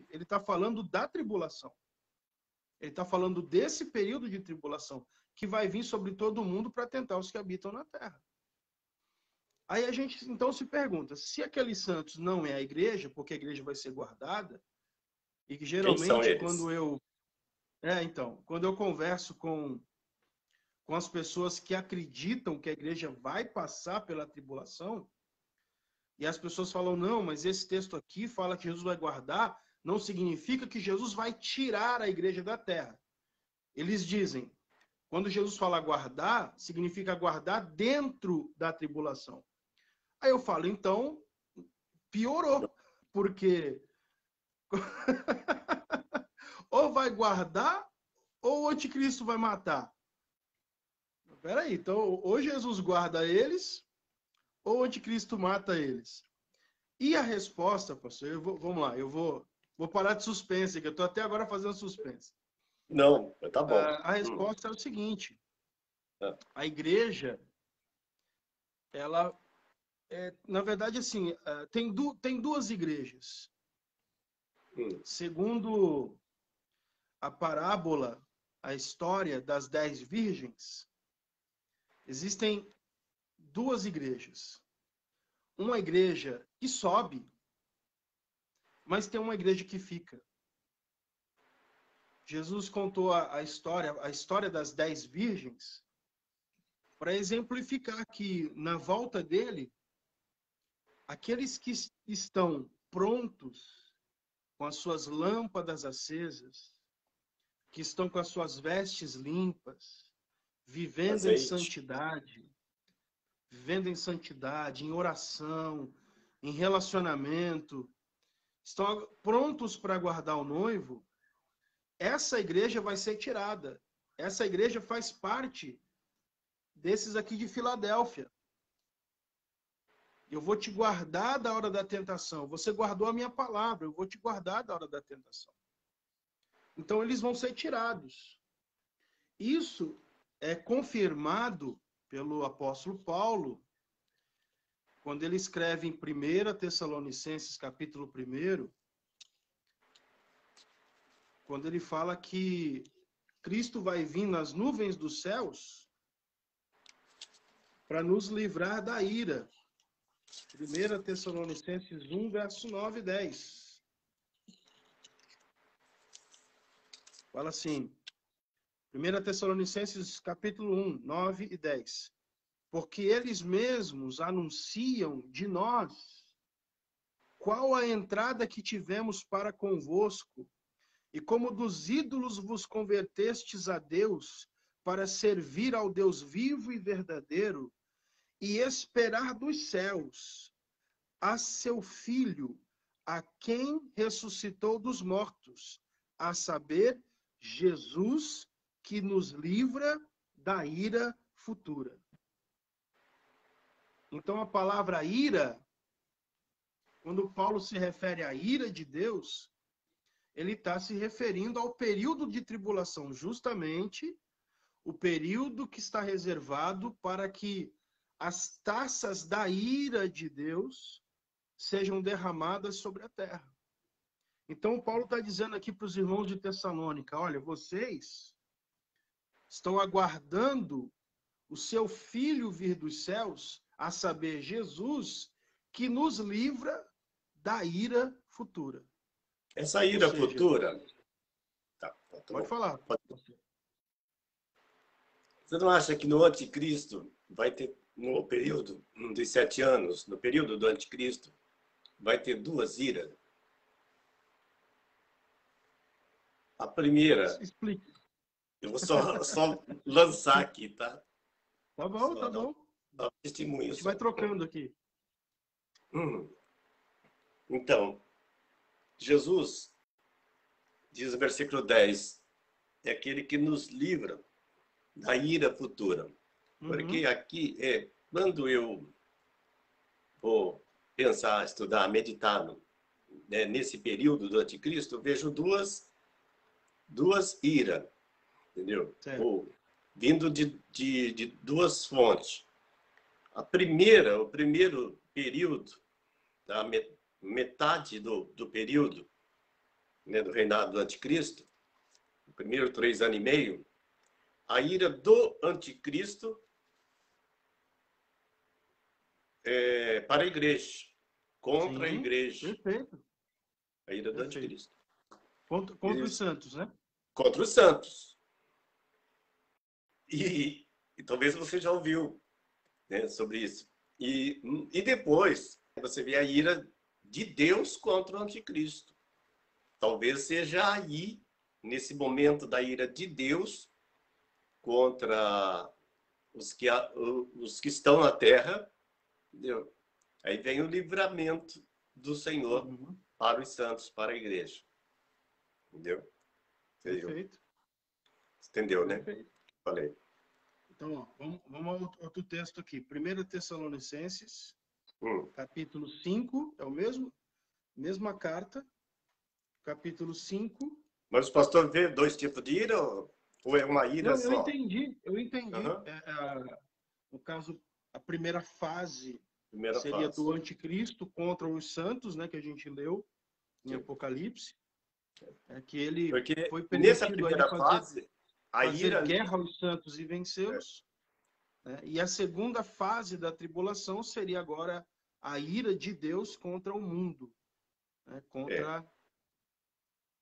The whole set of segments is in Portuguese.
ele está falando da tribulação. Ele está falando desse período de tribulação que vai vir sobre todo mundo para tentar os que habitam na terra. Aí a gente então se pergunta, se aqueles santos não é a igreja, porque a igreja vai ser guardada, e que Quem são geralmente eles? quando eu converso com as pessoas que acreditam que a igreja vai passar pela tribulação, e as pessoas falam, não, mas esse texto aqui fala que Jesus vai guardar, não significa que Jesus vai tirar a igreja da terra. Eles dizem, quando Jesus fala guardar, significa guardar dentro da tribulação. Aí eu falo, então, piorou, porque ou vai guardar, ou o anticristo vai matar. Peraí, então, ou Jesus guarda eles, ou o anticristo mata eles. E a resposta, pastor, vamos lá, eu vou parar de suspense, que eu estou até agora fazendo suspense. Não, tá bom. A resposta é o seguinte, Ah. a igreja, ela, na verdade, assim, tem duas igrejas. Segundo a parábola, a história das 10 virgens, existem duas igrejas. Uma igreja que sobe, mas tem uma igreja que fica. Jesus contou a história das 10 virgens, para exemplificar que, na volta dele, aqueles que estão prontos, com as suas lâmpadas acesas, que estão com as suas vestes limpas, vivendo em santidade, em oração, em relacionamento, estão prontos para aguardar o noivo, essa igreja vai ser tirada. Essa igreja faz parte desses aqui de Filadélfia. Eu vou te guardar da hora da tentação. Você guardou a minha palavra, eu vou te guardar da hora da tentação. Então eles vão ser tirados. Isso é confirmado pelo apóstolo Paulo, quando ele escreve em 1 Tessalonicenses, capítulo 1, quando ele fala que Cristo vai vir nas nuvens dos céus para nos livrar da ira. 1 Tessalonicenses 1, verso 9 e 10. Fala assim, 1 Tessalonicenses capítulo 1, 9 e 10. Porque eles mesmos anunciam de nós qual a entrada que tivemos para convosco, e como dos ídolos vos convertestes a Deus, para servir ao Deus vivo e verdadeiro, e esperar dos céus a seu Filho, a quem ressuscitou dos mortos, a saber, Jesus, que nos livra da ira futura. Então, a palavra ira, quando Paulo se refere à ira de Deus, ele está se referindo ao período de tribulação, justamente o período que está reservado para que as taças da ira de Deus sejam derramadas sobre a terra. Então, Paulo está dizendo aqui para os irmãos de Tessalônica, olha, vocês estão aguardando o seu Filho vir dos céus, a saber, Jesus, que nos livra da ira futura. Essa ira futura... Tá pode bom. falar. Você não acha que no anticristo vai ter, no período dos 7 anos, no período do anticristo, vai ter duas iras? A primeira... Explique. Eu vou só lançar aqui, tá? Tá bom, tá bom. Dá um testemunho. A gente vai trocando aqui. Então, Jesus, diz no versículo 10, é aquele que nos livra da ira futura. Porque aqui, quando eu vou pensar, estudar, meditar nesse período do anticristo, eu vejo duas iras, entendeu? Vindo de duas fontes. O primeiro período, da metade do período, né, do reinado do anticristo, o primeiro 3 anos e meio, a ira do anticristo para a igreja, contra a Sim, igreja, perfeito, a ira do perfeito. anticristo. Contra os santos, né? Contra os santos. E talvez você já ouviu, né, sobre isso. E depois você vê a ira de Deus contra o anticristo. Talvez seja aí, nesse momento da ira de Deus contra os que estão na terra, entendeu? Aí vem o livramento do Senhor Uhum, para os santos, para a igreja. Entendeu? perfeito, Entendeu, né? perfeito. Falei. Então, ó, vamos ao outro texto aqui. 1 Tessalonicenses, Hum. capítulo 5, é o mesma carta, capítulo 5. Mas o pastor vê 2 tipos de ira ou é uma ira Não, eu só? entendi, eu entendi. Uhum. No caso, a primeira fase Primeira seria fase. do anticristo contra os santos, né, que a gente leu em Sim. Apocalipse, que ele Porque foi nessa permitido aí primeira fase, a ira fazer ali. guerra aos santos e vencê-los, né? E a segunda fase da tribulação seria agora a ira de Deus contra o mundo, né? É. Contra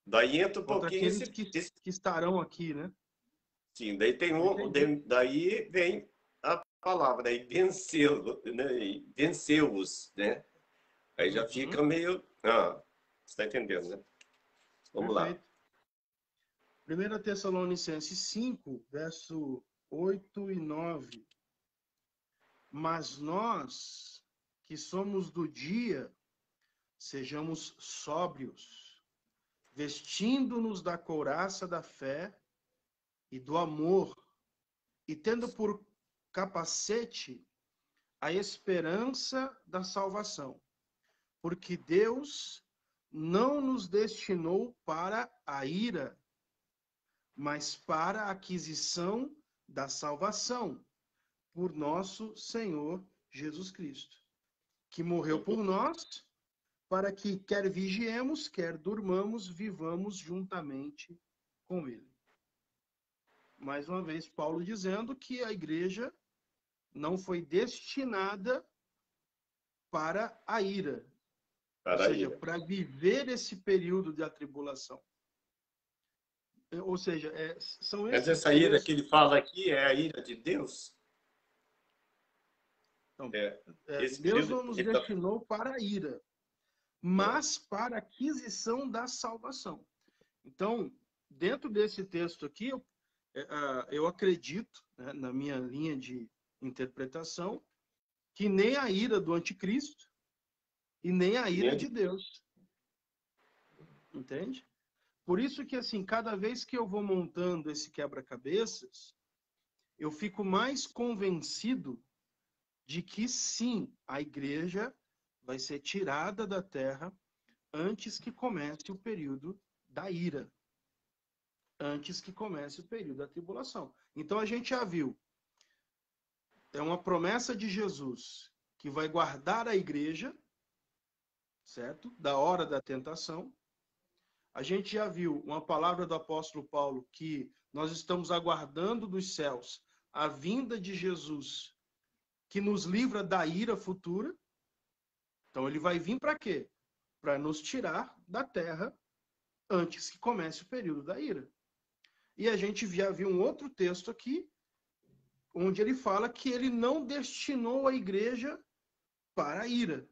Daí entra um pouquinho aqueles que estarão aqui, né? sim, daí tem Eu entendi. daí vem a palavra, daí venceu, né? Venceu-os, né? Aí já Uhum, fica meio. Você está entendendo, né? Vamos lá. perfeito. 1 Tessalonicenses 5, verso 8 e 9. Mas nós, que somos do dia, sejamos sóbrios, vestindo-nos da couraça da fé e do amor, e tendo por capacete a esperança da salvação. Porque Deus não nos destinou para a ira, mas para a aquisição da salvação por nosso Senhor Jesus Cristo, que morreu por nós, para que quer vigiemos, quer durmamos, vivamos juntamente com ele. Mais uma vez, Paulo dizendo que a igreja não foi destinada para a ira, ou Para a seja, ira. para viver esse período de atribulação. Ou seja, são Mas esses essa ira que textos. ele fala aqui é a ira de Deus? Então, É. Esse Deus período não nos ele está. destinou para a ira, mas para a aquisição da salvação. Então, dentro desse texto aqui, eu acredito, né, na minha linha de interpretação, que nem a ira do anticristo e nem a ira de Deus. Entende? Por isso que, assim, cada vez que eu vou montando esse quebra-cabeças, eu fico mais convencido de que, sim, a igreja vai ser tirada da terra antes que comece o período da ira. Antes que comece o período da tribulação. Então, a gente já viu, é uma promessa de Jesus que vai guardar a igreja, certo? Da hora da tentação. A gente já viu uma palavra do apóstolo Paulo que nós estamos aguardando dos céus a vinda de Jesus, que nos livra da ira futura. Então ele vai vir para quê? Para nos tirar da terra antes que comece o período da ira. E a gente já viu um outro texto aqui, onde ele fala que ele não destinou a igreja para a ira,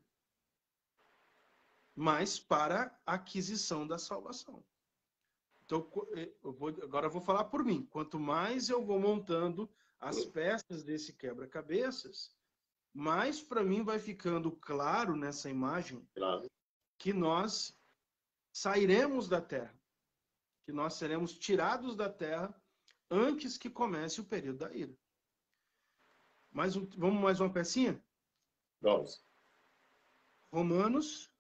mas para a aquisição da salvação. Então, agora eu vou falar por mim. Quanto mais eu vou montando as peças desse quebra-cabeças, mais para mim vai ficando claro nessa imagem Claro. que nós sairemos da terra, que nós seremos tirados da terra antes que comece o período da ira. Vamos mais uma pecinha? Vamos. Romanos,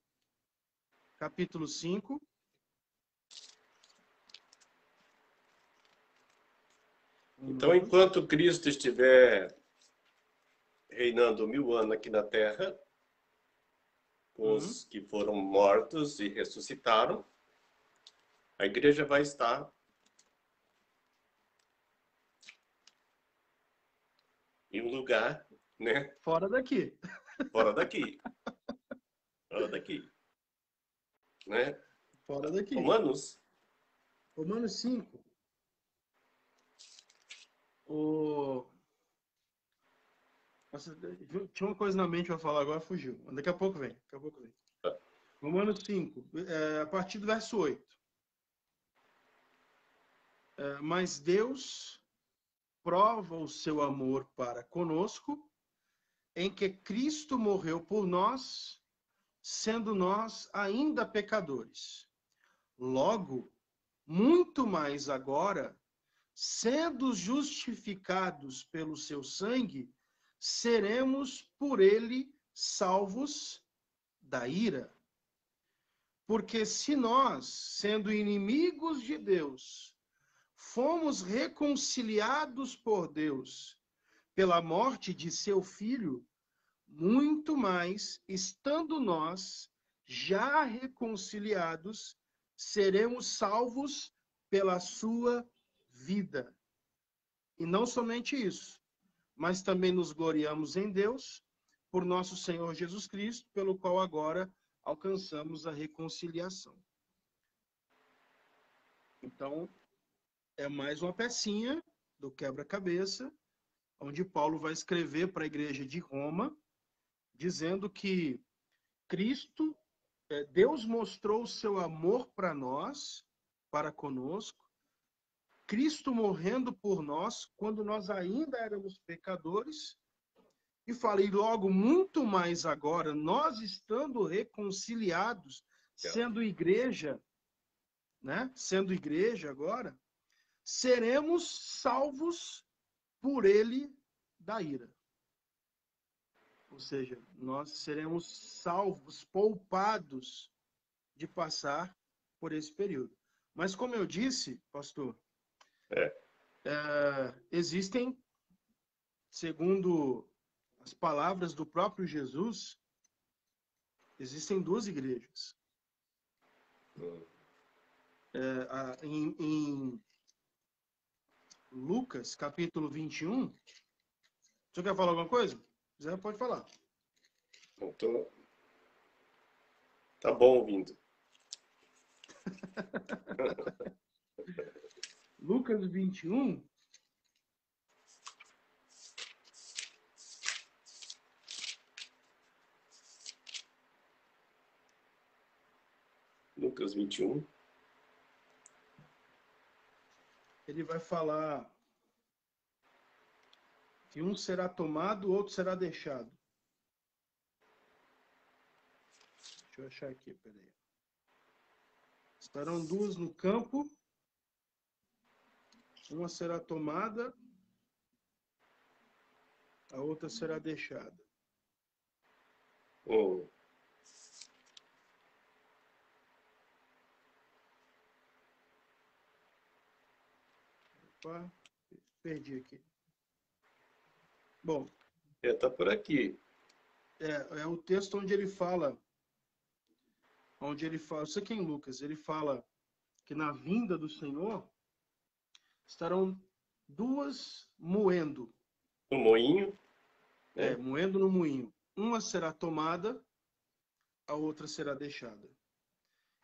capítulo 5. Então, enquanto Cristo estiver reinando 1000 anos aqui na Terra, com os que foram mortos e ressuscitaram, A igreja vai estar em um lugar, né? Fora daqui. Fora daqui. Fora daqui. Né? Fora daqui. Romanos. Romanos 5. Nossa, tinha uma coisa na mente para falar agora, fugiu. Daqui a pouco vem. Daqui a pouco vem. Romanos 5, a partir do verso 8. Mas Deus prova o seu amor para conosco, em que Cristo morreu por nós, sendo nós ainda pecadores. Logo, muito mais agora, sendo justificados pelo seu sangue, seremos por ele salvos da ira. Porque se nós, sendo inimigos de Deus, fomos reconciliados por Deus pela morte de seu Filho, muito mais, estando nós já reconciliados, seremos salvos pela sua vida. E não somente isso, mas também nos gloriamos em Deus, por nosso Senhor Jesus Cristo, pelo qual agora alcançamos a reconciliação. Então, é mais uma pecinha do quebra-cabeça, onde Paulo vai escrever para a igreja de Roma, dizendo que Cristo, Deus mostrou o seu amor para nós, para conosco, Cristo morrendo por nós, quando nós ainda éramos pecadores, e falei logo, muito mais agora, nós estando reconciliados, sendo igreja, né? Sendo igreja agora, seremos salvos por ele da ira. Ou seja, nós seremos salvos, poupados de passar por esse período. Mas como eu disse, pastor, existem, segundo as palavras do próprio Jesus, existem duas igrejas. Em Lucas, capítulo 21, o senhor quer falar alguma coisa? Se quiser, pode falar. Tá bom ouvindo. Lucas 21. Lucas 21. Ele vai falar que um será tomado, o outro será deixado. Deixa eu achar aqui, peraí. Estarão duas no campo, uma será tomada, a outra será deixada. Opa, perdi aqui. Bom. Tá por aqui. É o texto onde ele fala, isso aqui em Lucas, ele fala que na vinda do Senhor estarão duas moendo. No moinho. Moendo no moinho. Uma será tomada, a outra será deixada.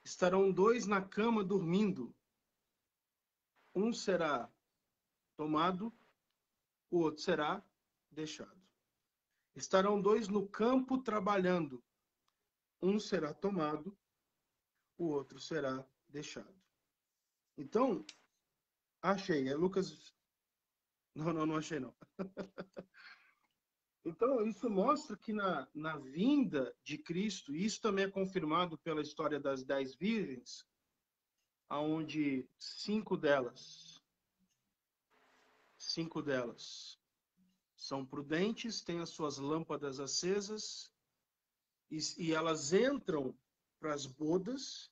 Estarão dois na cama dormindo. Um será tomado, o outro será deixado. Estarão dois no campo trabalhando. Um será tomado, o outro será deixado. Então, achei. É Lucas... Não achei não. Então, isso mostra que na vinda de Cristo, e isso também é confirmado pela história das 10 virgens, onde 5 delas são prudentes, têm as suas lâmpadas acesas, e elas entram para as bodas,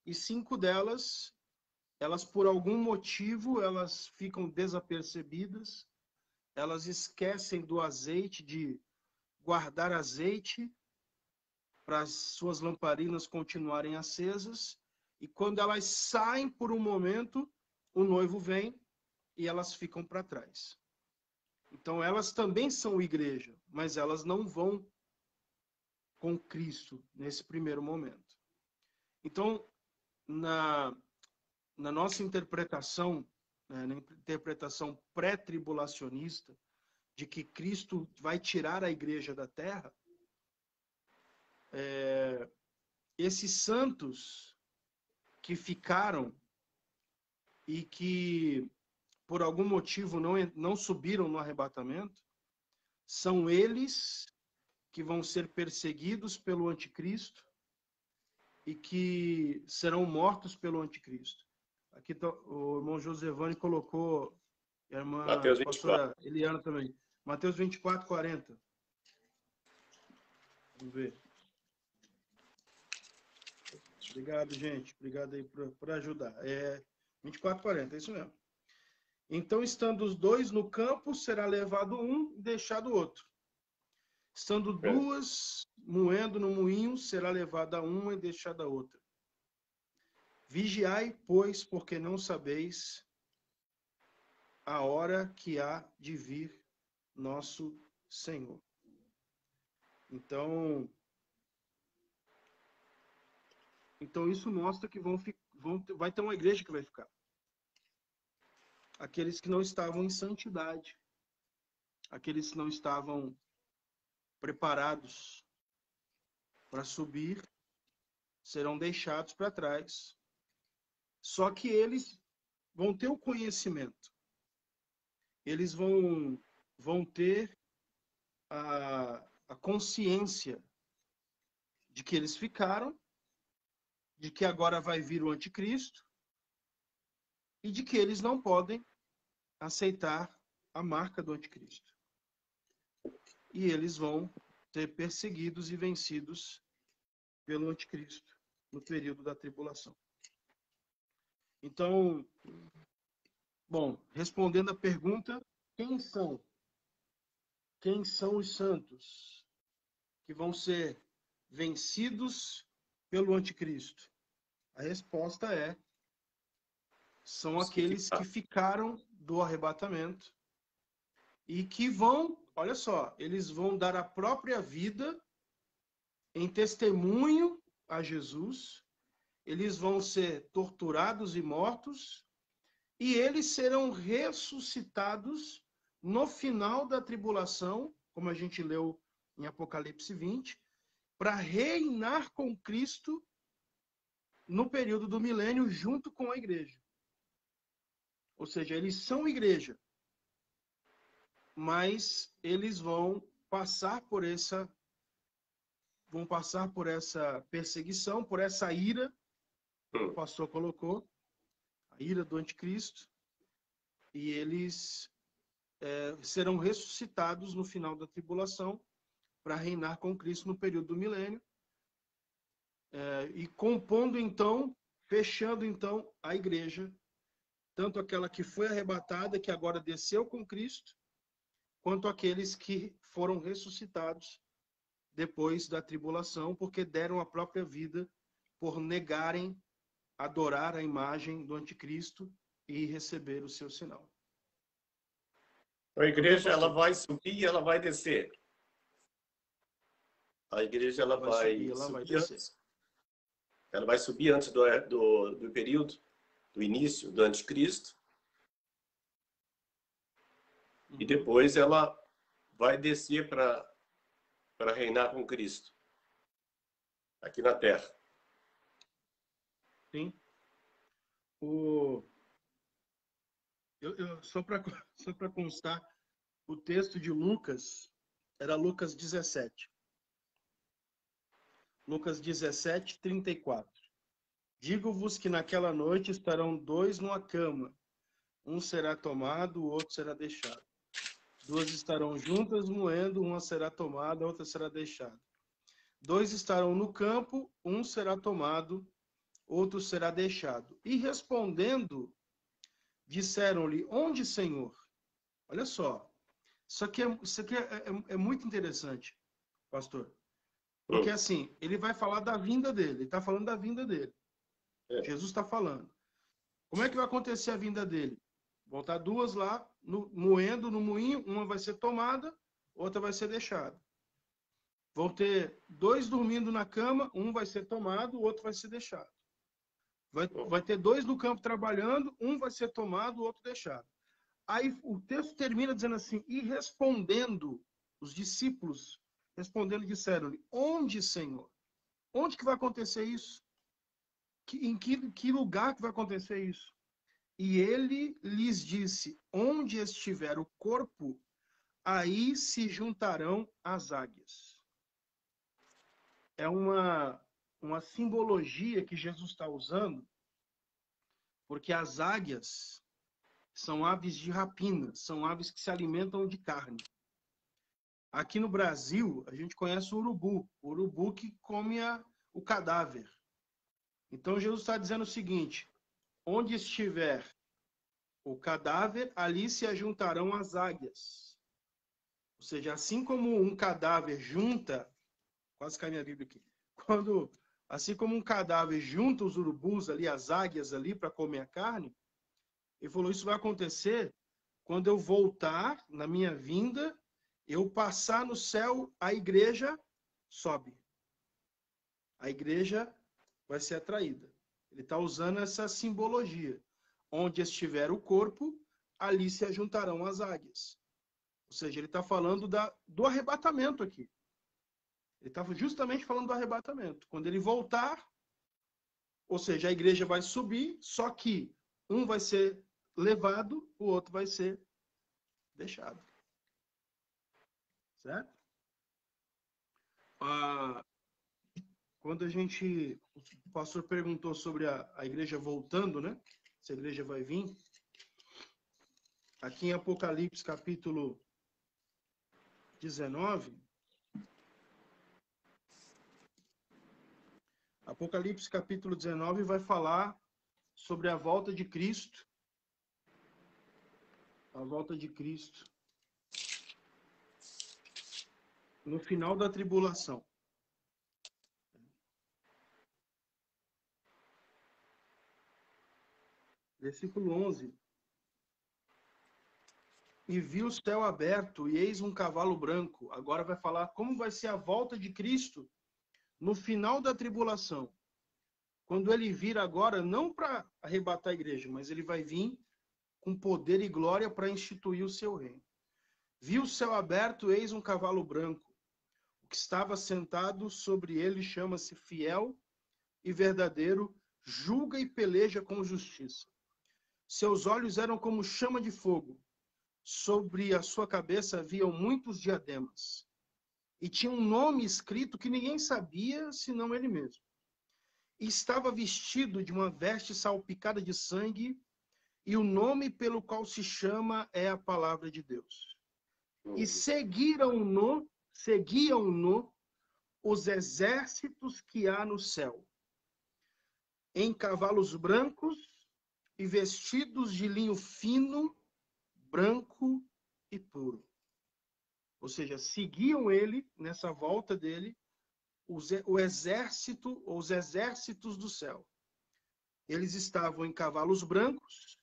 e 5 delas, elas por algum motivo, elas ficam desapercebidas, elas esquecem do azeite, de guardar azeite para as suas lamparinas continuarem acesas, e quando elas saem por um momento, o noivo vem e elas ficam para trás. Então, elas também são igreja, mas elas não vão com Cristo nesse primeiro momento. Então, na nossa interpretação, né, na interpretação pré-tribulacionista, de que Cristo vai tirar a igreja da terra, esses santos que ficaram e que, por algum motivo, não subiram no arrebatamento, são eles que vão ser perseguidos pelo anticristo e que serão mortos pelo anticristo. Aqui o irmão Josevani colocou, a irmã Mateus 24. pastora Eliana também. Mateus 24, 40. Vamos ver. Obrigado, gente. Obrigado aí por ajudar. 24, 40, é isso mesmo. Então, estando os dois no campo, será levado um e deixado o outro. Estando duas moendo no moinho, será levada uma e deixada a outra. Vigiai, pois, porque não sabeis a hora que há de vir nosso Senhor. Então isso mostra que vai ter uma igreja que vai ficar. Aqueles que não estavam em santidade, aqueles que não estavam preparados para subir, serão deixados para trás. Só que eles vão ter o conhecimento. Eles vão ter a consciência de que eles ficaram, de que agora vai vir o anticristo e de que eles não podem aceitar a marca do anticristo. E eles vão ser perseguidos e vencidos pelo anticristo no período da tribulação. Então, bom, respondendo a pergunta, quem são os santos que vão ser vencidos pelo anticristo? A resposta são aqueles que ficaram do arrebatamento e que vão, olha só, eles vão dar a própria vida em testemunho a Jesus, eles vão ser torturados e mortos, e eles serão ressuscitados no final da tribulação, como a gente leu em Apocalipse 20, para reinar com Cristo no período do milênio junto com a igreja. Ou seja, eles são igreja, mas eles vão passar por essa perseguição, por essa ira, que o pastor colocou, a ira do anticristo, e eles serão ressuscitados no final da tribulação para reinar com Cristo no período do milênio, e compondo então, fechando então a igreja, tanto aquela que foi arrebatada, que agora desceu com Cristo, quanto aqueles que foram ressuscitados depois da tribulação, porque deram a própria vida por negarem adorar a imagem do anticristo e receber o seu sinal. A igreja, ela vai subir e ela vai descer. A igreja, ela vai subir antes do período, do início do anticristo. E depois ela vai descer para reinar com Cristo aqui na Terra. Sim. Só para constar, o texto de Lucas era Lucas 17. Lucas 17, 34. Digo-vos que naquela noite estarão dois numa cama. Um será tomado, o outro será deixado. Duas estarão juntas moendo, uma será tomada, a outra será deixada. Dois estarão no campo, um será tomado, outro será deixado. E respondendo, disseram-lhe: onde, Senhor? Olha só, isso aqui é muito interessante, pastor. Porque assim, ele vai falar da vinda dele, ele está falando da vinda dele. Jesus está falando. Como é que vai acontecer a vinda dele? Voltar duas lá, moendo no moinho, uma vai ser tomada, outra vai ser deixada. Vão ter dois dormindo na cama, um vai ser tomado, o outro vai ser deixado. Vai ter dois no campo trabalhando, um vai ser tomado, o outro deixado. Aí o texto termina dizendo assim, e respondendo, os discípulos, respondendo, disseram-lhe, onde, Senhor? Onde que vai acontecer isso? Em que lugar que vai acontecer isso? E ele lhes disse, onde estiver o corpo, aí se juntarão as águias. É uma simbologia que Jesus está usando, porque as águias são aves de rapina, são aves que se alimentam de carne. Aqui no Brasil, a gente conhece o urubu que come o cadáver. Então, Jesus está dizendo o seguinte, onde estiver o cadáver, ali se ajuntarão as águias. Ou seja, assim como um cadáver junta, quase cai minha Bíblia aqui, assim como um cadáver junta os urubus ali, as águias ali para comer a carne, ele falou, isso vai acontecer quando eu voltar na minha vinda, eu passar no céu, a igreja sobe. A igreja vai ser atraída. Ele está usando essa simbologia. Onde estiver o corpo, ali se ajuntarão as águias. Ou seja, ele está falando do arrebatamento aqui. Ele está justamente falando do arrebatamento. Quando ele voltar, ou seja, a igreja vai subir, só que um vai ser levado, o outro vai ser deixado. Certo? Quando o pastor perguntou sobre a igreja voltando, né? Se a igreja vai vir. Aqui em Apocalipse, capítulo 19. Apocalipse, capítulo 19, vai falar sobre a volta de Cristo. A volta de Cristo. No final da tribulação. Versículo 11. E vi o céu aberto, e eis um cavalo branco. Agora vai falar como vai ser a volta de Cristo no final da tribulação. Quando ele vir agora, não para arrebatar a igreja, mas ele vai vir com poder e glória para instituir o seu reino. Vi o céu aberto, eis um cavalo branco. O que estava sentado sobre ele chama-se Fiel e Verdadeiro, julga e peleja com justiça. Seus olhos eram como chama de fogo. Sobre a sua cabeça haviam muitos diademas. E tinha um nome escrito que ninguém sabia, senão ele mesmo. E estava vestido de uma veste salpicada de sangue, e o nome pelo qual se chama é a palavra de Deus. E seguiam-no os exércitos que há no céu, em cavalos brancos e vestidos de linho fino, branco e puro. Ou seja, seguiam ele, nessa volta dele, os exércitos do céu. Eles estavam em cavalos brancos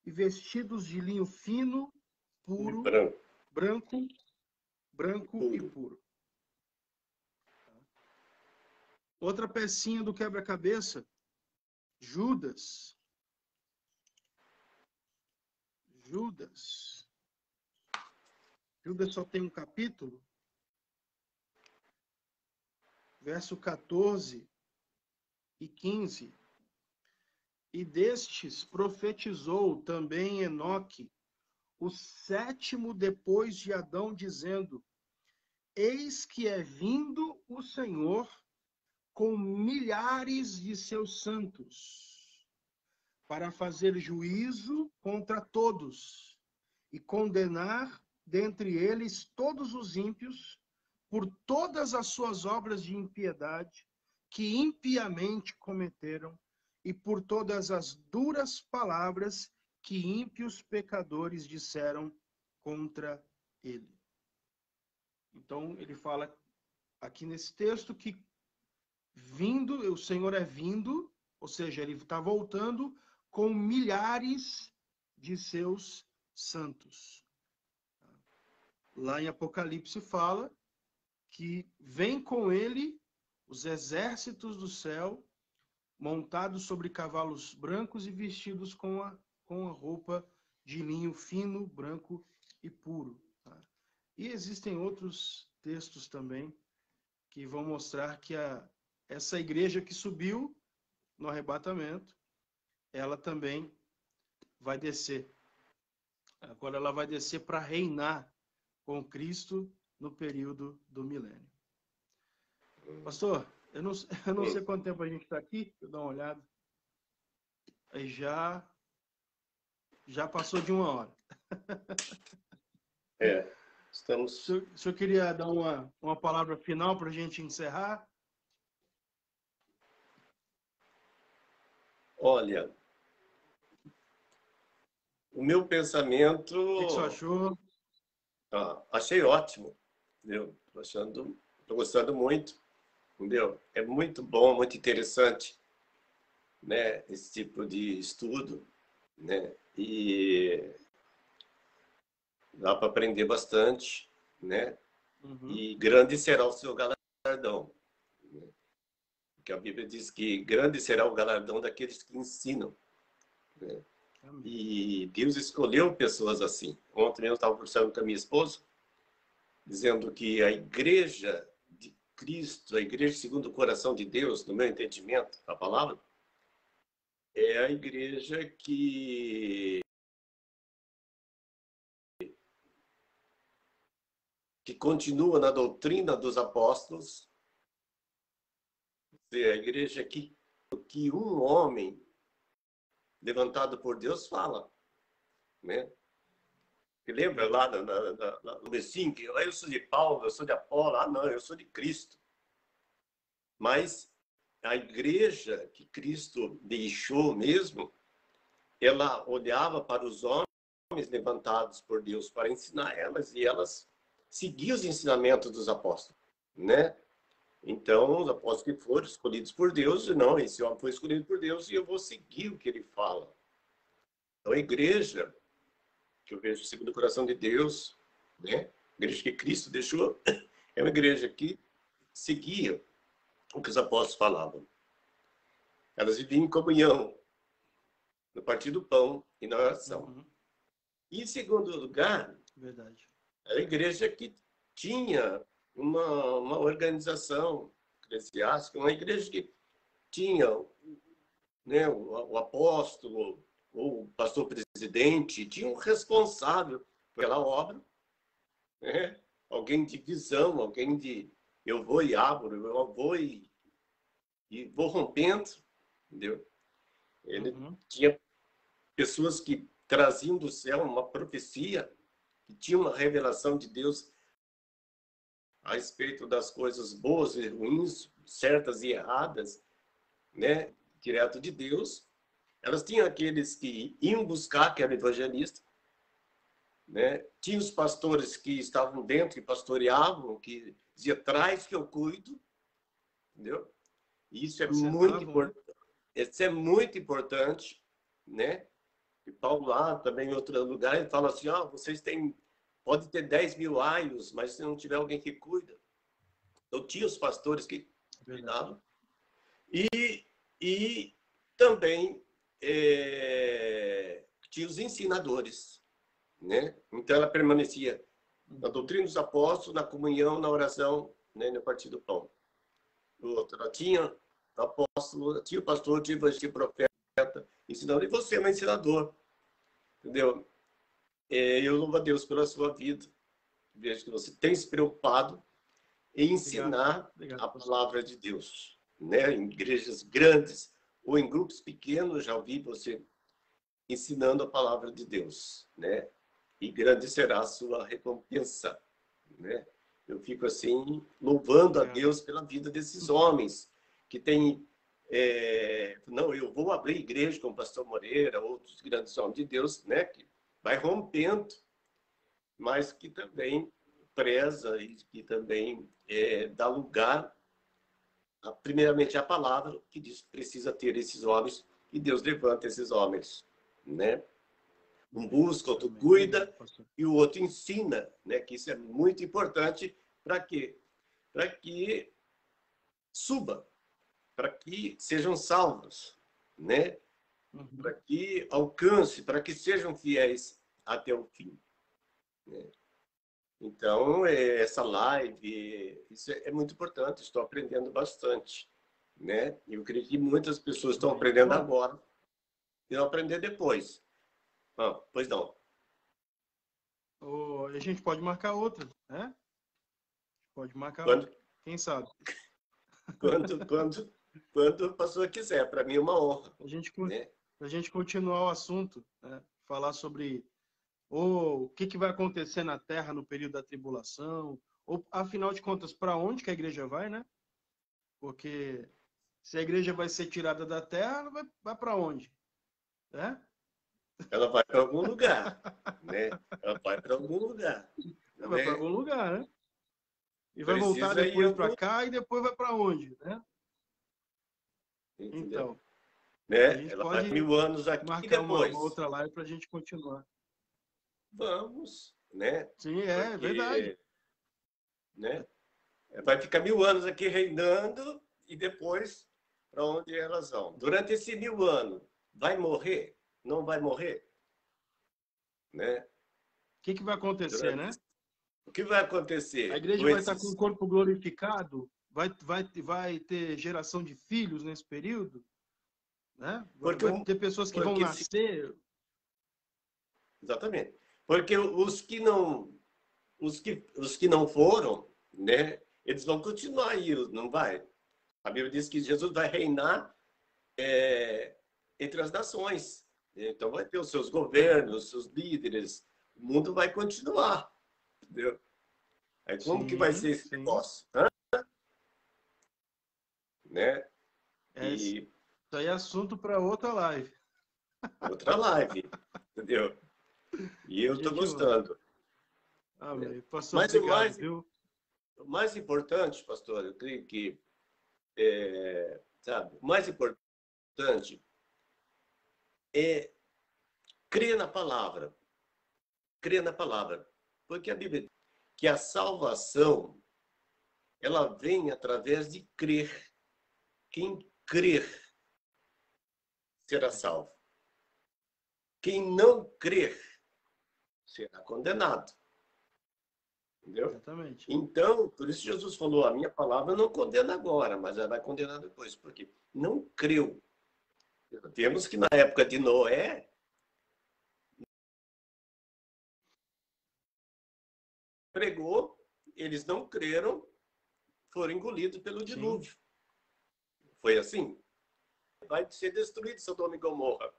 e vestidos de linho fino, puro, branco e puro. Outra pecinha do quebra-cabeça, Judas. Judas só tem um capítulo. Verso 14 e 15. E destes profetizou também Enoque, o sétimo depois de Adão, dizendo: Eis que é vindo o Senhor com milhares de seus santos, para fazer juízo contra todos e condenar dentre eles todos os ímpios por todas as suas obras de impiedade que impiamente cometeram e por todas as duras palavras que ímpios pecadores disseram contra ele. Então, ele fala aqui nesse texto que o Senhor é vindo Ou seja, ele está voltando com milhares de seus santos. Lá em Apocalipse fala que vem com ele os exércitos do céu, montados sobre cavalos brancos e vestidos com a roupa de linho fino, branco e puro. Tá? E existem outros textos também que vão mostrar que essa igreja que subiu no arrebatamento, ela também vai descer. Agora ela vai descer para reinar com Cristo no período do milênio. Pastor, eu não sei quanto tempo a gente está aqui, deixa eu dar uma olhada. Aí já passou de 1 hora. Estamos... O senhor queria dar uma palavra final para a gente encerrar? Olha, o meu pensamento... O que você achou? Achei ótimo, entendeu? Tô gostando muito, entendeu? É muito bom, muito interessante, né? Esse tipo de estudo, né? E dá para aprender bastante, né? Uhum. E grande será o seu galardão, né? Porque a Bíblia diz que grande será o galardão daqueles que ensinam, né? E Deus escolheu pessoas assim. Ontem eu estava conversando com a minha esposa, dizendo que a igreja de Cristo, a igreja segundo o coração de Deus, no meu entendimento da palavra, é a igreja que continua na doutrina dos apóstolos, é a igreja que um homem levantado por Deus fala, né? Você lembra lá no versículo que eu sou de Paulo, eu sou de Apolo? Ah, não, eu sou de Cristo. Mas a igreja que Cristo deixou mesmo, ela olhava para os homens levantados por Deus para ensinar elas, e elas seguiam os ensinamentos dos apóstolos, né? Então, os apóstolos que foram escolhidos por Deus, não, esse homem foi escolhido por Deus e eu vou seguir o que ele fala. Então, a igreja, que eu vejo segundo o coração de Deus, né? A igreja que Cristo deixou, é uma igreja que seguia o que os apóstolos falavam. Elas viviam em comunhão, no partir do pão e na oração. Uhum. E, em segundo lugar, Verdade. a igreja que tinha uma organização eclesiástica, uma igreja que tinha, né, o apóstolo, ou o pastor presidente, tinha um responsável pela obra, né? Alguém de visão, alguém de eu vou e abro, eu vou e vou rompendo, entendeu? Ele tinha pessoas que traziam do céu uma profecia, que tinha uma revelação de Deus a respeito das coisas boas e ruins, certas e erradas, né, direto de Deus. Elas tinham aqueles que iam buscar, que era evangelista, né? Tinha os pastores que estavam dentro, que pastoreavam, que dizia traz que eu cuido, entendeu? E isso é muito importante. Isso é muito importante, né? E Paulo lá, também em outro lugar, ele fala assim, vocês pode ter 10 mil aios, mas se não tiver alguém que cuida. Então tinha os pastores que cuidavam. E também tinha os ensinadores, né? Então ela permanecia na doutrina dos apóstolos, na comunhão, na oração, né? No partir do pão. Ela tinha apóstolo, tinha o pastor, tinha o profeta, ensinando. E você é um ensinador, entendeu? Eu louvo a Deus pela sua vida. Vejo que você tem se preocupado em ensinar a palavra de Deus, né? Em igrejas grandes ou em grupos pequenos, já ouvi você ensinando a palavra de Deus, né? E grande será a sua recompensa, né? Eu fico assim louvando a Deus pela vida desses homens que têm não, eu vou abrir igreja com o pastor Moreira, outros grandes homens de Deus, né? Que vai rompendo, mas que também preza e que também dá lugar primeiramente a palavra, que diz que precisa ter esses homens, e Deus levanta esses homens, né? Um busca, outro cuida, e o outro ensina, né? Que isso é muito importante para quê? Para que suba, para que sejam salvos, né? Para que alcance, para que sejam fiéis até o fim, né? Então, essa live, isso é muito importante, estou aprendendo bastante, né? Eu creio que muitas pessoas estão aprendendo agora e vão aprender depois. Ah, pois não. A gente pode marcar outra, né? Pode marcar Quando, outra. Quem sabe? quando a pessoa quiser, para mim é uma honra. Né? A gente continuar o assunto, né? Falar sobre o que vai acontecer na Terra no período da tribulação, ou, afinal de contas, para onde que a igreja vai, né? Porque se a igreja vai ser tirada da Terra, ela vai para onde? Né? Ela vai para algum lugar, né? Ela vai para algum lugar. Ela vai para né? algum lugar, né? E vai voltar Precisa ir depois algum... para cá e depois vai para onde, né? Entendeu? Então, a Né? gente Ela vai pode 1000 anos aqui e marcar uma depois. outra live para a gente continuar. Vamos, né? Sim, é verdade. Né? Vai ficar 1000 anos aqui reinando e depois para onde elas vão. Durante esse 1000 anos, vai morrer? Não vai morrer? Né? O que vai acontecer, né? O que vai acontecer? A igreja vai estar com o corpo glorificado? Vai ter geração de filhos nesse período? Né? Vai ter pessoas que vão nascer? Exatamente. Porque os que não foram, né? Eles vão continuar aí, não vai? A Bíblia diz que Jesus vai reinar entre as nações. Então vai ter os seus governos, os seus líderes. O mundo vai continuar. Entendeu? Aí como que vai ser esse negócio? Né? Isso aí é assunto para outra live. Outra live, entendeu? E eu estou gostando. Amém. Pastor, obrigado, viu? O mais importante, pastor, eu creio que sabe, o mais importante é crer na palavra. Crer na palavra. Porque a Bíblia diz que a salvação ela vem através de crer. Quem crer será salvo. Quem não crer será condenado. Entendeu? Exatamente. Então, por isso Jesus falou, a minha palavra não condena agora, mas ela vai condenar depois, porque não creu. Vemos que na época de Noé, pregou, eles não creram, foram engolidos pelo dilúvio. Sim. Foi assim. Vai ser destruído Sodoma e Gomorra.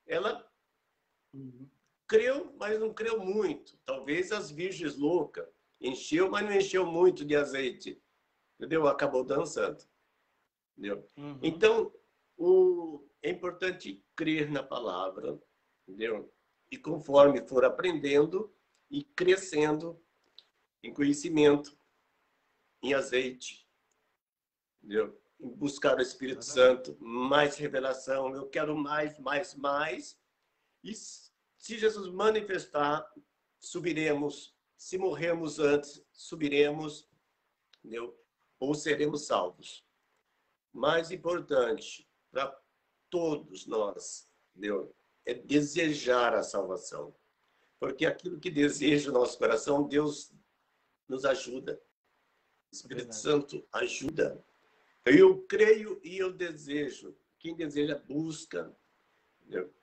Ela creu, mas não creu muito. Talvez as virgens loucas. Encheu, mas não encheu muito de azeite. Entendeu? Acabou dançando. Entendeu? Então, é importante crer na palavra. Entendeu? E conforme for aprendendo e crescendo em conhecimento, em azeite. Entendeu? Em buscar o Espírito Santo, mais revelação. Eu quero mais. E se Jesus manifestar, subiremos. Se morrermos antes, subiremos, entendeu? Ou seremos salvos. Mais importante para todos nós, entendeu? É desejar a salvação. Porque aquilo que deseja o nosso coração, Deus nos ajuda. O Espírito Santo ajuda. Eu creio e eu desejo. Quem deseja, busca. Entendeu?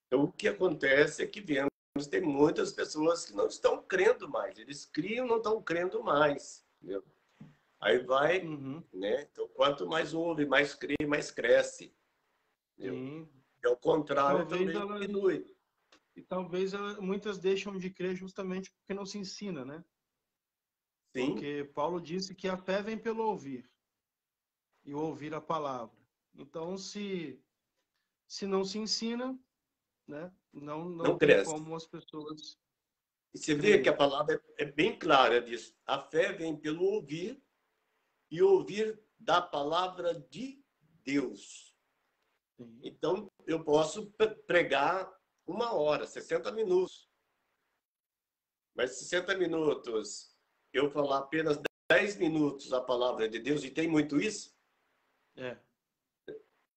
Então, o que acontece é que vemos, tem muitas pessoas que não estão crendo mais. Eles criam, não estão crendo mais. Entendeu? Aí vai, né? Então, quanto mais ouve, mais crê, mais cresce. Sim. E ao contrário, também diminui. E talvez muitas deixam de crer justamente porque não se ensina, né? Sim. Porque Paulo disse que a fé vem pelo ouvir. E ouvir a palavra. Então, se não se ensina, né? Não tem cresce. como as pessoas... E você vê que a palavra é bem clara disso. A fé vem pelo ouvir, e ouvir da palavra de Deus. Sim. Então, eu posso pregar 1 hora, 60 minutos. Mas 60 minutos, eu falar apenas 10 minutos a palavra de Deus, e tem muito isso? É.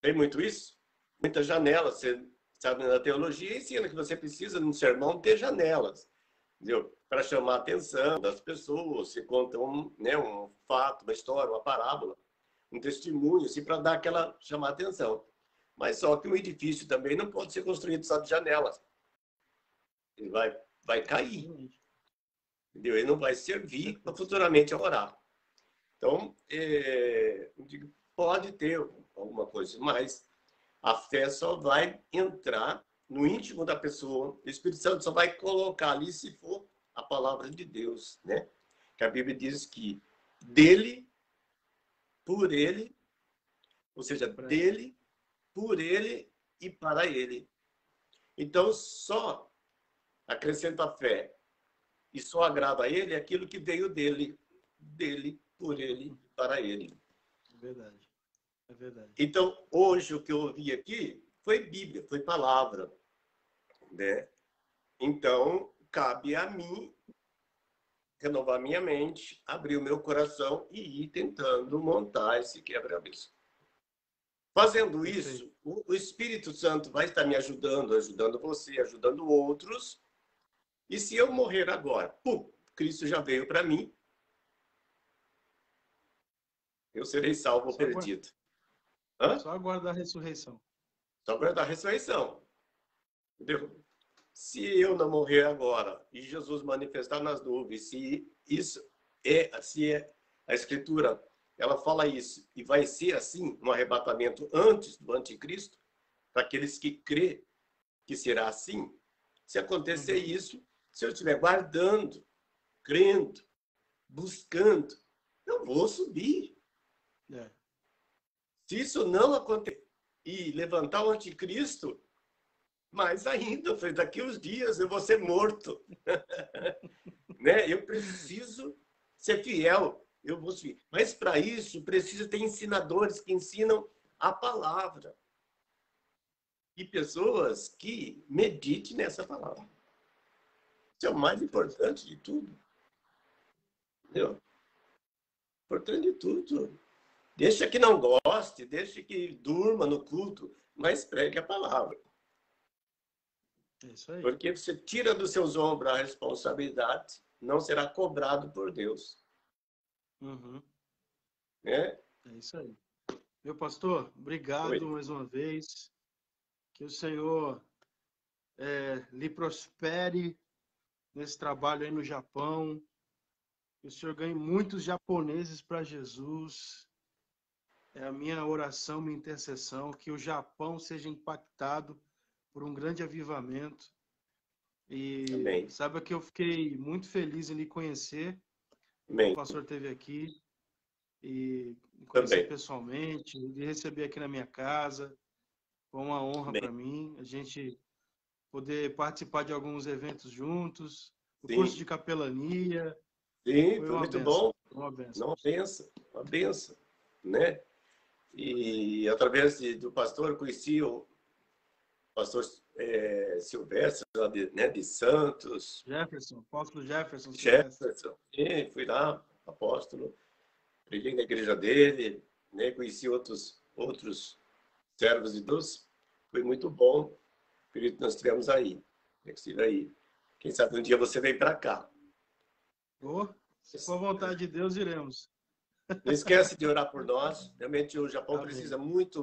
Tem muito isso? Muitas janelas. Você sabe, na teologia ensina que você precisa, num sermão, ter janelas, entendeu? Para chamar a atenção das pessoas. Você conta um fato, uma história, uma parábola, um testemunho, assim, para dar aquela, chamar a atenção. Mas só que um edifício também não pode ser construído só de janelas. Ele vai cair. Entendeu? Ele não vai servir para futuramente orar. Então, pode ter alguma coisa, mas a fé só vai entrar no íntimo da pessoa. O Espírito Santo só vai colocar ali se for a palavra de Deus, né? Que a Bíblia diz que dele, por ele, ou seja, dele, por ele e para ele. Então, só acrescenta a fé e só agrada a ele aquilo que veio dele, por ele, para ele. É verdade. É verdade. Então, hoje, o que eu ouvi aqui foi Bíblia, foi palavra, né? Então, cabe a mim renovar minha mente, abrir o meu coração e ir tentando montar esse quebra-cabeça. Fazendo isso, o Espírito Santo vai estar me ajudando você, ajudando outros. E se eu morrer agora, Cristo já veio para mim, eu serei salvo ou perdido. Só aguardar a ressurreição. Só aguardar a ressurreição. Entendeu? Se eu não morrer agora e Jesus manifestar nas nuvens, se a Escritura ela fala isso e vai ser assim, um arrebatamento antes do anticristo, para aqueles que crê que será assim, se acontecer isso, se eu estiver guardando, crendo, buscando, eu vou subir. É. Se isso não acontecer e levantar o anticristo, mais ainda, daqui uns dias eu vou ser morto. Né? Eu preciso ser fiel. Eu vou seguir. Mas para isso, precisa ter ensinadores que ensinam a palavra. E pessoas que meditem nessa palavra. Isso é o mais importante de tudo. Entendeu? Importante de tudo. Deixa que não goste, deixa que durma no culto, mas pregue a palavra. É isso aí. Porque você tira dos seus ombros a responsabilidade, não será cobrado por Deus. É isso aí. Meu pastor, obrigado mais uma vez. Que o Senhor lhe prospere nesse trabalho aí no Japão. Que o Senhor ganhe muitos japoneses para Jesus. É a minha oração, minha intercessão, que o Japão seja impactado por um grande avivamento. E Amém. saiba que eu fiquei muito feliz em lhe conhecer. Amém. O pastor esteve aqui e me conhecer pessoalmente, lhe receber aqui na minha casa. Foi uma honra para mim. A gente poder participar de alguns eventos juntos. O curso de capelania. Sim, foi muito bom. Uma benção. Uma benção, né? E através do pastor, eu conheci o pastor Silvestre, né, de Santos. Apóstolo Jefferson. Sim, fui lá, apóstolo. Preguei na igreja dele, né? Conheci outros servos de Deus. Foi muito bom. Espírito nós tivemos aí. Quem sabe um dia você vem para cá. Se for vontade de Deus, iremos. Não esquece de orar por nós. Realmente o Japão Amém. precisa muito